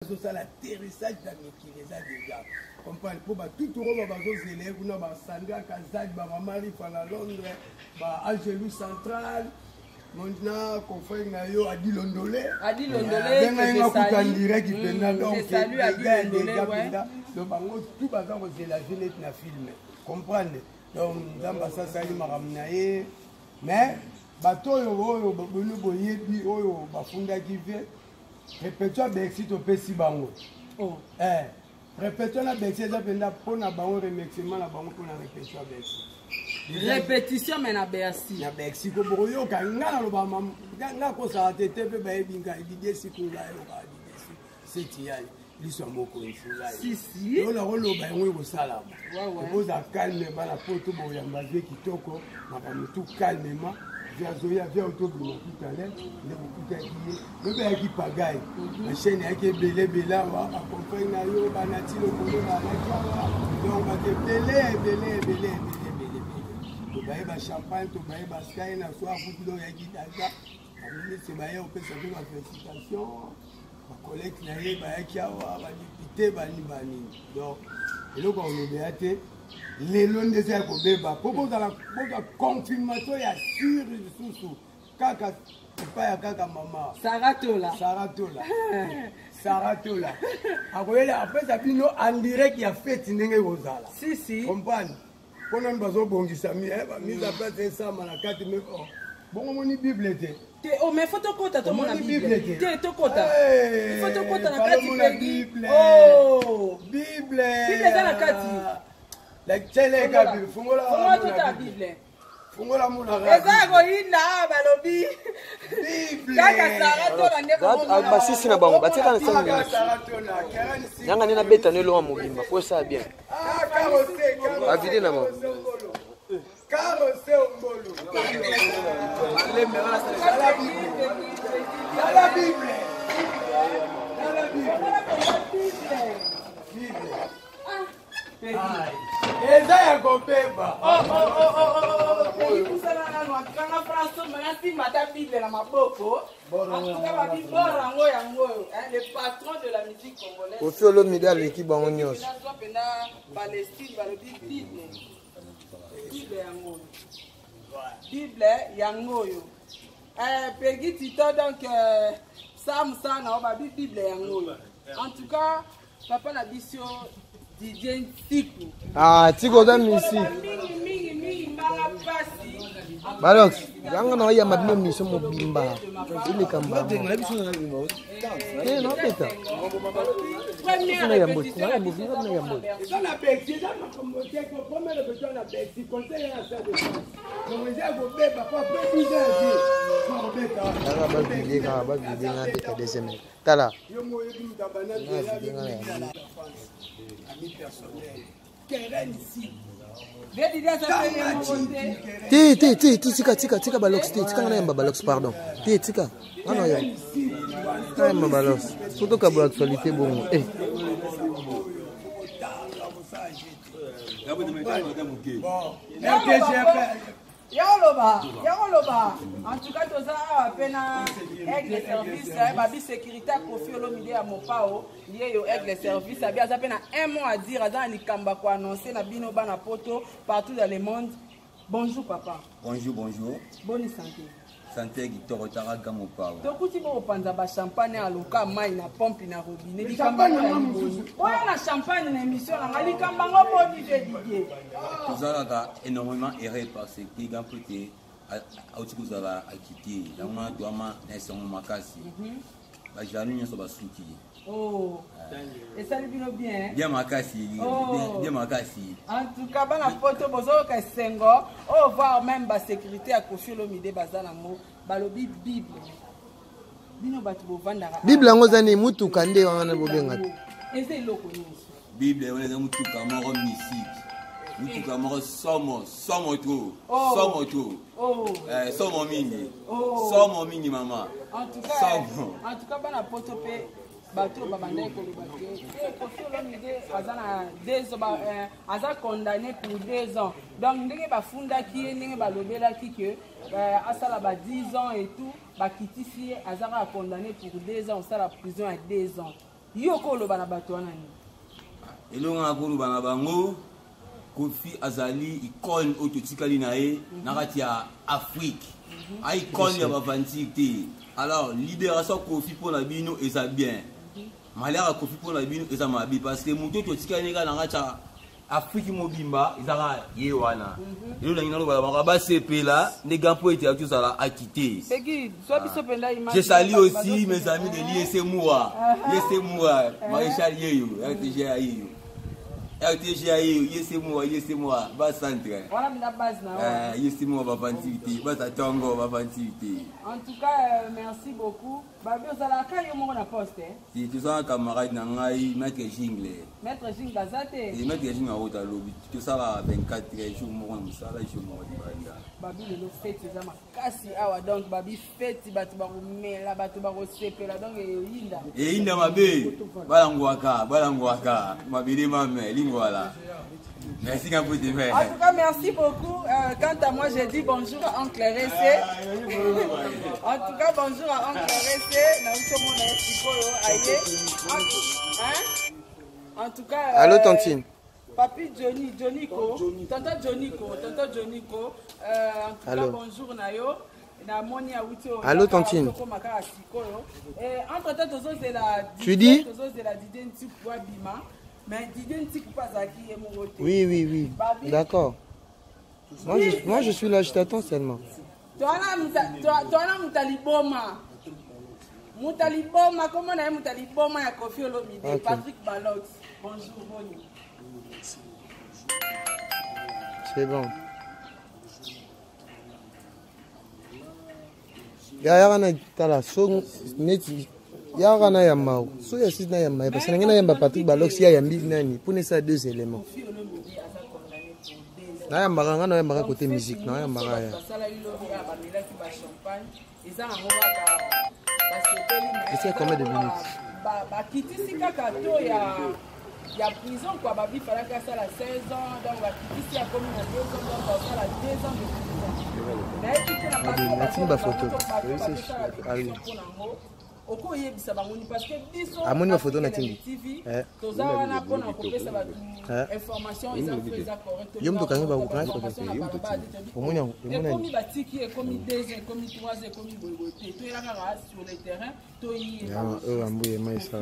ça l'atterrissage d'Amiki les a déjà. Comprendre pour tout le monde va se lever, on va Sandra Kazak, va Marie à Londres, va Algérie centrale. Maintenant, confrère Nayo a dit Londolé. A dit Londolé. Salut à Londolé. Donc, tout bazar c'est la jeunesse na film. Comprendre. Donc, dans ça ça il m'a ramené. Mais bateau yo bonu boyebi oyo bafunda ki ve. Répétons Brexit au Pessi Bango. Oh. Répétons la Brexit, ça penda pour na bango remerciement la bango pour la répétition Brexit. Répétition mais na Bercy. Na Brexit ko boroyo ka ngana lo ba mam nga ko sa tete pe ba ebinga idide sikula yo ka idide c'est tiali liso moko infula. Si si. Yo la rolo ba ngwe ko sala. Ko za calme ba la poto bo ya mbaze kitoko na ba mutu calmement. Zoya vient autour de tout à l'heure, le gars qui pagaille, la chaîne qui belé bela va accompagner Nayo, Banati, le Colo, donc on va te belé. Tu vas y champagne, tu vas y sky, na soir, vous pouvez y aller. C'est baillé, on peut savoir ma félicitation. Ma collègue Naye, Bayakia, Badipité, Bani. Donc, et donc on est béaté. Les lois des airs pour débat. Pour la confirmation, il y a sûr sous Kaka, pas Kaka maman. Saratola. Après, ça vient en direct, il y a fait Tinenge Rosala. Si, si. Comprendre. Quand on a besoin de ça, mise à place, ça, à la carte, mais bon, on a une Bible. Oh, mais faut te compter, ton Bible. Tu te comptes. Il faut te compter dans la Bible. Oh, Bible. Bible, c'est la carte. La télé Bible. Fungola toute Bible. Fungola muna. Eza koyina balobi. Bible. Kaka Saratola ndeko. Basisi na bango batika na sango. Yanga nina beta ne lo mobimba. Faut ça bien. Ah, carosé. Ba vide na mo. Carosé ombolo. La Bible. Eza ya kopeba. Kanga François manasi mata Bible na maboko. En tout cas, ma Bible rango yango, le patron de la musique congolaise. Au fur et à mesure l'équipe bango nyos. Palestine balobi Bible. Bible yango. Bible yango yo. Peggy Tito donc Sam Sana oba Bible yango yo. En tout cas, papa la bisio DJ Tiku. Ah, Tiku dans musique. Balox, yanga na ya madme mission mobimba. Ile kamba. Non peta. Première répétition. Ça na Bexi, ça na comme première répétition na Bexi, conseil na ça de. Donc les gens vont beba pas plus de deuxième. Tala. Yo mo yebi tabana ami personnel. Keren ici. Tika balox, tika na yamba balox pardon. Tika. Ano yo. Yamba balox. Surtout ka bo actualité bon. Yaloba. En tout cas, tout ça a peine avec les services, babi sécurité Kofi Olomide à Mopao, lié au avec les services, a bien ça peine un mot à dire, à dans les kamba ko annoncer na bino bana poto partout dans le monde. Bonjour papa. Bonjour. Bonne santé. Santé qui torotara gamo pao. Tokuti bo panza ba champagne à loka mai na pompe na robinet. Champagne na champagne na émission na ngali kamba ngo boni dédié. Tout ça là énormément erré parce que quand côté a utikuzala akiti la mwa doama na son makasi. Ba janu nyoso ba suki. Oh. Et ça lui bien. Bien makasi. Bien makasi. En tout cas, bana photo bozo ka sengo, on voir même ba sécurité à Kofi Olomide bazana mo, balobi Bible. Bino batu bo vandara. Bible ngozani mutu kande wana bobenga. Eze loko nyonso. Bible on est mutu kamoro musique. Mutu kamoro somo to. Oh. Somo mingi mama. En tout cas bana photo pe bateau babandai kolobaki Kofi Olomide azana 2 ans aza condamné pour 2 ans donc ndenge bafundaki ndenge balobelaki que asala ba 10 ans et tout bakitisi azara condamné pour 2 ans, ça la prison à 2 ans. Yoko lo bana bato wana ni. Elonga na kolo bana bango Kofi azali icône autotikali na ye nakati ya Afrique. A icône ya bavantique. Alors libération Kofi pour la bino et ça bien. Malheur Kofi pour la bino et ça mabi parce que muto autotikali na nakati ya Afrique mobimba izaka ye wana. Elo na ngina lo bala ba sepela ne gampo ete atu sala a quitter. Peggy, soit biso penda image. Je salue aussi mes amis de l'ISC Moua. ISC Moua, Maréchal Yeyo, RTG Yeyo. RTG Yeyo, ISC Moua, bas centre. Voilà la base na. ISC Moua va vantivité, bas atongo va vantivité. En tout cas, merci beaucoup. Babi ozala ka yo moko na poste. Si tu sens un camarade na ngai maître Jingle. Maître Jingle bazate. Et maître Jingle a rota lobby. Tu ça va 24 jours moko na musala jour moko di banda. Babi le fête za makasi awa donc babi fête bato ba komela bato ba kosepela donc yinda. Et yinda mabe balangwaka mabele mame lingwala. Merci quand vous dites. En tout cas, merci beaucoup. Quant à moi, j'ai dit bonjour à Oncle Ressé. En tout cas, bonjour à Oncle Ressé. En tout cas, allô, Tantine. Papi Johnnyko. Tonton Johnnyko. En tout cas, bonjour Nayo. Allô, Tantine. Entre-temps, tu dis? Mais oui. D'accord. Moi, je suis là, je t'attends seulement. Toi, Moutaliboma, comment on a Moutaliboma à Kofi Olomide, Patrick Balot. Bonjour, Bonnie. C'est bon. Yayana tala so neti Yagana Yamao, so yes, Nayama, parce que Nayamba Patrick Balox, Yambi Nani, pour ça 2 éléments. Nayamara, Nayamara côté musique, Nayamara. C'est combien de minutes? Il y a prison, quoi. Il fallait qu'à ça la 16 ans, donc ici, il y a comme 2 ans, donc ça la 2 ans de prison. Mais merci, ma photo. Amoni photo na TV. Toza wana pona kopesa ba information ils ont fait ça correctement. Yom to kangi ba ko kangi yom to. Omoni omoni. Comme batiki et comme 2 comme 3 et comme boyote. To ela ka sur le terrain, to yi. Ya ambuye mai sa.